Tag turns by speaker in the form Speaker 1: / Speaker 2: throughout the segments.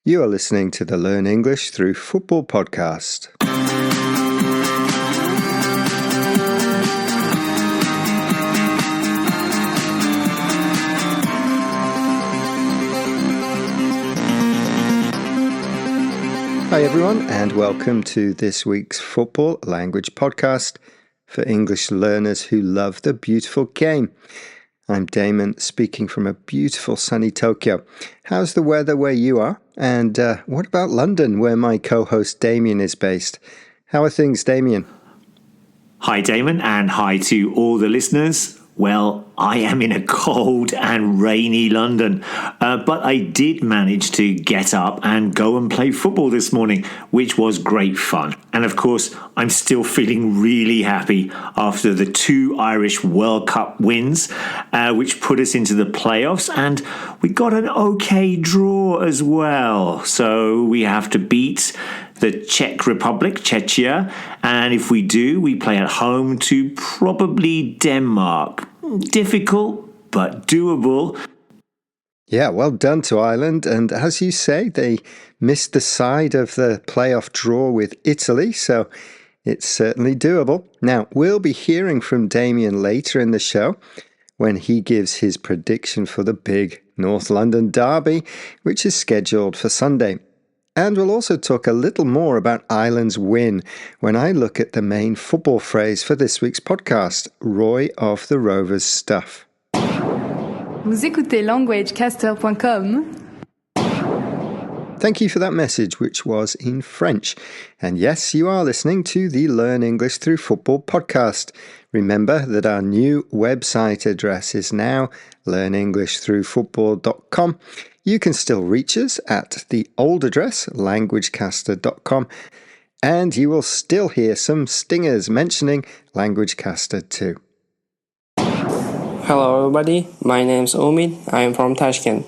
Speaker 1: You are listening to the Learn English Through Football podcast. Hi everyone, and welcome to this week's football language podcast for English learners who love the beautiful game. I'm Damon, speaking from a beautiful sunny Tokyo. How's the weather where you are? And what about London, where my co-host Damien is based? How are things, Damien?
Speaker 2: Hi Damon, and hi to all the listeners. Well, I am in a cold and rainy London, but I did manage to get up and go and play football this morning, which was great fun. And of course, I'm still feeling really happy after the 2 Irish World Cup wins, which put us into the playoffs, and we got an okay draw as well. So we have to beat the Czech Republic, Czechia, and if we do, we play at home to probably Denmark. Difficult, but doable.
Speaker 1: Yeah, well done to Ireland, and as you say, they missed the side of the playoff draw with Italy, so it's certainly doable. Now, we'll be hearing from Damien later in the show when he gives his prediction for the big North London derby, which is scheduled for Sunday. And we'll also talk a little more about Ireland's win when I look at the main football phrase for this week's podcast, Roy of the Rovers stuff.
Speaker 3: Vous écoutez languagecaster.com.
Speaker 1: Thank you for that message, which was in French. And yes, you are listening to the Learn English Through Football podcast. Remember that our new website address is now learnenglishthroughfootball.com. You can still reach us at the old address, languagecaster.com, and you will still hear some stingers mentioning Languagecaster too.
Speaker 4: Hello everybody, my name is Omid, I am from Tashkent.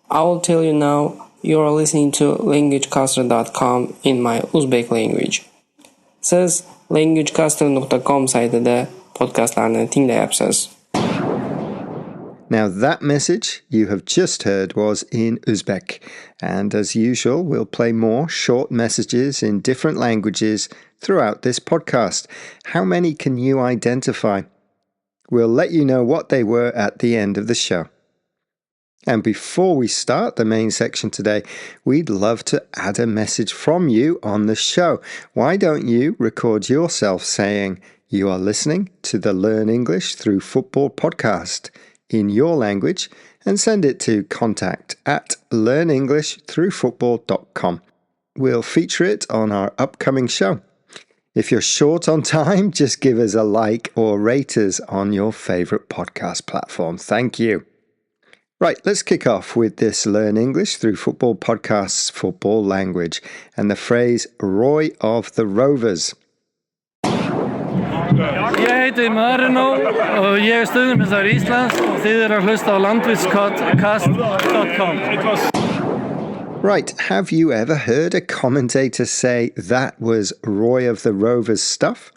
Speaker 4: I will tell you now, you are listening to languagecaster.com in my Uzbek language. Siz languagecaster.com saytida podcastlarni tinglayapsiz.
Speaker 1: Now that message you have just heard was in Uzbek, and as usual we'll play more short messages in different languages throughout this podcast. How many can you identify? We'll let you know what they were at the end of the show. And before we start the main section today, we'd love to add a message from you on the show. Why don't you record yourself saying you are listening to the Learn English Through Football podcast in your language and send it to contact@learnenglishthroughfootball.com. We'll feature it on our upcoming show. If you're short on time, just give us a like or rate us on your favorite podcast platform. Thank you. Right, let's kick off with this Learn English Through Football podcast's football language and the phrase Roy of the Rovers.
Speaker 5: Ég heiti Marino og ég stuðningsmaður Íslands og þið að hlusta á languagecast.com.
Speaker 1: Right, have you ever heard a commentator say that was Roy of the Rovers stuff?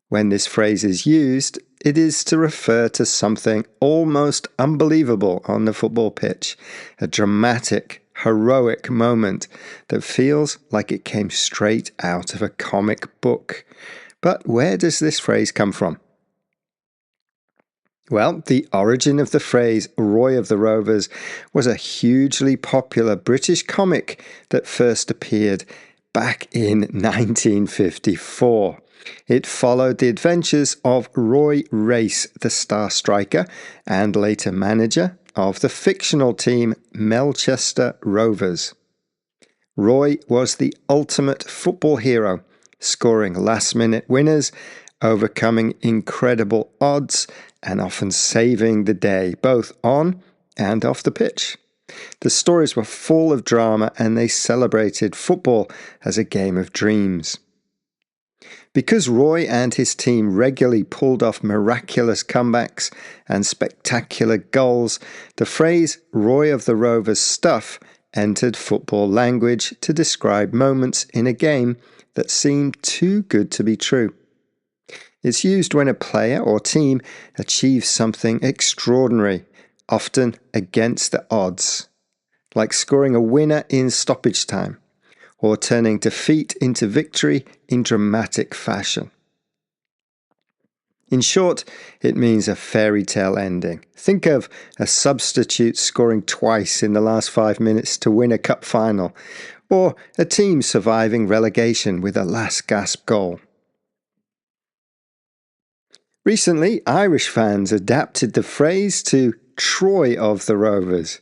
Speaker 1: When this phrase is used, it is to refer to something almost unbelievable on the football pitch, a dramatic, heroic moment that feels like it came straight out of a comic book. But where does this phrase come from? Well, the origin of the phrase Roy of the Rovers was a hugely popular British comic that first appeared back in 1954. It followed the adventures of Roy Race, the star striker and later manager of the fictional team Melchester Rovers. Roy was the ultimate football hero, scoring last-minute winners, overcoming incredible odds, and often saving the day, both on and off the pitch. The stories were full of drama, and they celebrated football as a game of dreams. Because Roy and his team regularly pulled off miraculous comebacks and spectacular goals, the phrase Roy of the Rovers stuff entered football language to describe moments in a game that seemed too good to be true. It's used when a player or team achieves something extraordinary, often against the odds. like scoring a winner in stoppage time, or turning defeat into victory in dramatic fashion. In short, it means a fairy tale ending. Think of a substitute scoring twice in the last 5 minutes to win a cup final, or a team surviving relegation with a last gasp goal. Recently, Irish fans adapted the phrase to Troy of the Rovers.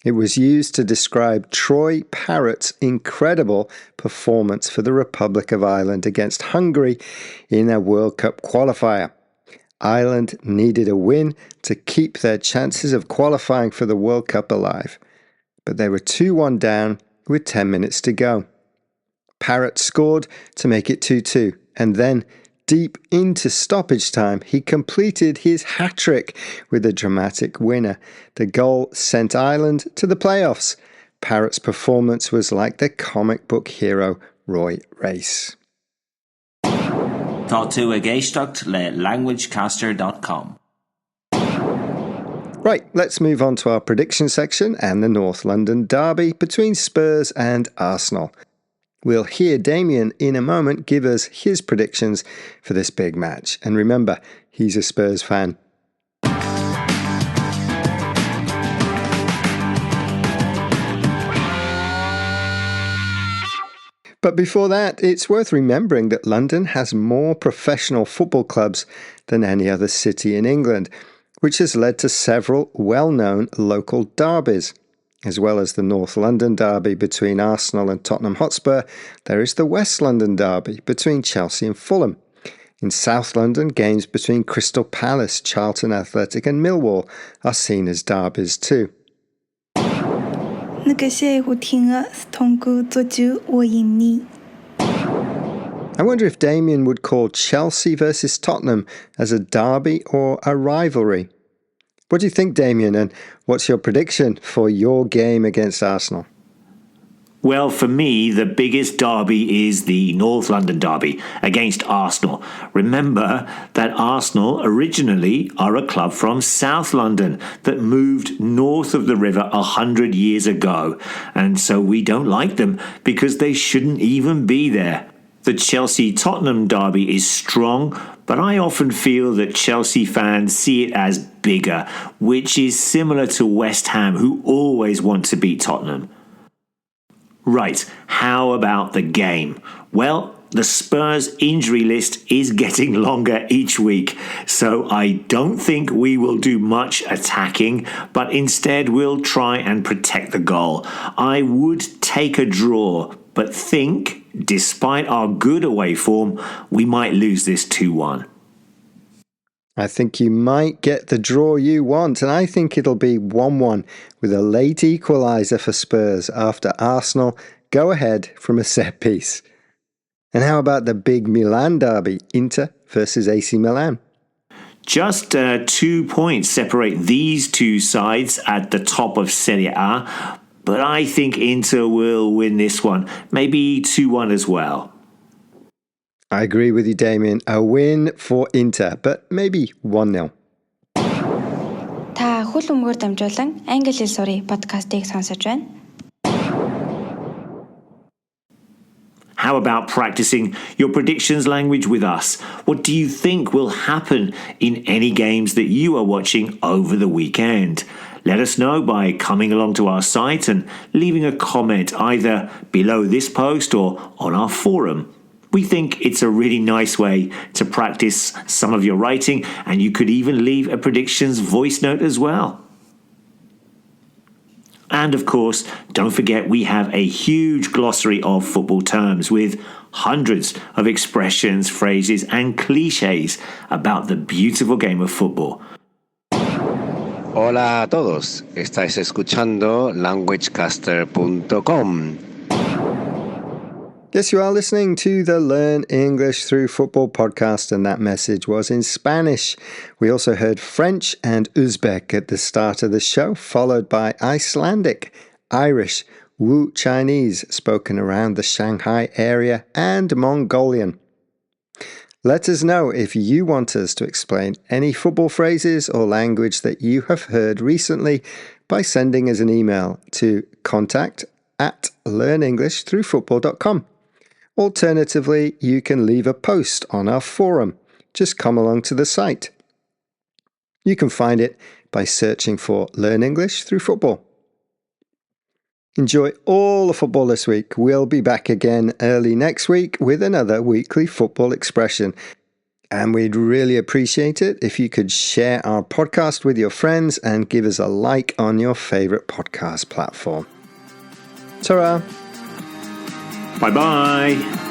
Speaker 1: It was used to describe Troy Parrott's incredible performance for the Republic of Ireland against Hungary in a World Cup qualifier. Ireland needed a win to keep their chances of qualifying for the World Cup alive, but they were 2-1 down with 10 minutes to go. Parrott scored to make it 2-2, and then, deep into stoppage time, he completed his hat-trick with a dramatic winner. The goal sent Ireland to the playoffs. Parrott's performance was like the comic book hero Roy Race.
Speaker 6: Tá tú a géisteacht le languagecaster.com.
Speaker 1: Right, let's move on to our prediction section and the North London derby between Spurs and Arsenal. We'll hear Damien in a moment give us his predictions for this big match. And remember, he's a Spurs fan. But before that, it's worth remembering that London has more professional football clubs than any other city in England, which has led to several well-known local derbies. As well as the North London derby between Arsenal and Tottenham Hotspur, there is the West London derby between Chelsea and Fulham. In South London, games between Crystal Palace, Charlton Athletic and Millwall are seen as derbies too.
Speaker 7: 那个谢胡听了通过做主我赢你。
Speaker 1: I wonder if Damien would call Chelsea versus Tottenham as a derby or a rivalry. What do you think, Damien, and what's your prediction for your game against Arsenal?
Speaker 2: Well, for me, the biggest derby is the North London derby against Arsenal. Remember that Arsenal originally are a club from South London that moved north of the river 100 years ago. And so we don't like them because they shouldn't even be there. The Chelsea-Tottenham derby is strong, but I often feel that Chelsea fans see it as bigger, which is similar to West Ham, who always want to beat Tottenham. Right, how about the game? Well, the Spurs injury list is getting longer each week, so I don't think we will do much attacking, but instead we'll try and protect the goal. I would take a draw, but think, despite our good away form, we might lose this 2-1.
Speaker 1: I think you might get the draw you want, and I think it'll be 1-1 with a late equaliser for Spurs after Arsenal go ahead from a set piece. And how about the big Milan derby, Inter versus AC Milan?
Speaker 2: Just 2 points separate these two sides at the top of Serie A, but I think Inter will win this one, maybe 2-1 as well.
Speaker 1: I agree with you, Damien. A win for Inter, but maybe 1-0.
Speaker 7: Та хөл өмгөөр дамжуулан англи хэл сурах подкастыг сонсож байна.
Speaker 2: How about practicing your predictions language with us? What do you think will happen in any games that you are watching over the weekend? Let us know by coming along to our site and leaving a comment either below this post or on our forum. We think it's a really nice way to practice some of your writing, and you could even leave a predictions voice note as well. And of course, don't forget we have a huge glossary of football terms with hundreds of expressions, phrases and cliches about the beautiful game of football.
Speaker 8: Hola a todos, estáis escuchando languagecaster.com.
Speaker 1: Yes, you are listening to the Learn English Through Football podcast, and that message was in Spanish. We also heard French and Uzbek at the start of the show, followed by Icelandic, Irish, Wu Chinese spoken around the Shanghai area, and Mongolian. Let us know if you want us to explain any football phrases or language that you have heard recently by sending us an email to contact@learnenglishthroughfootball.com. Alternatively, you can leave a post on our forum. Just come along to the site. You can find it by searching for Learn English Through Football. Enjoy all the football this week. We'll be back again early next week with another weekly football expression. And we'd really appreciate it if you could share our podcast with your friends and give us a like on your favourite podcast platform. Ta-ra!
Speaker 2: Bye-bye!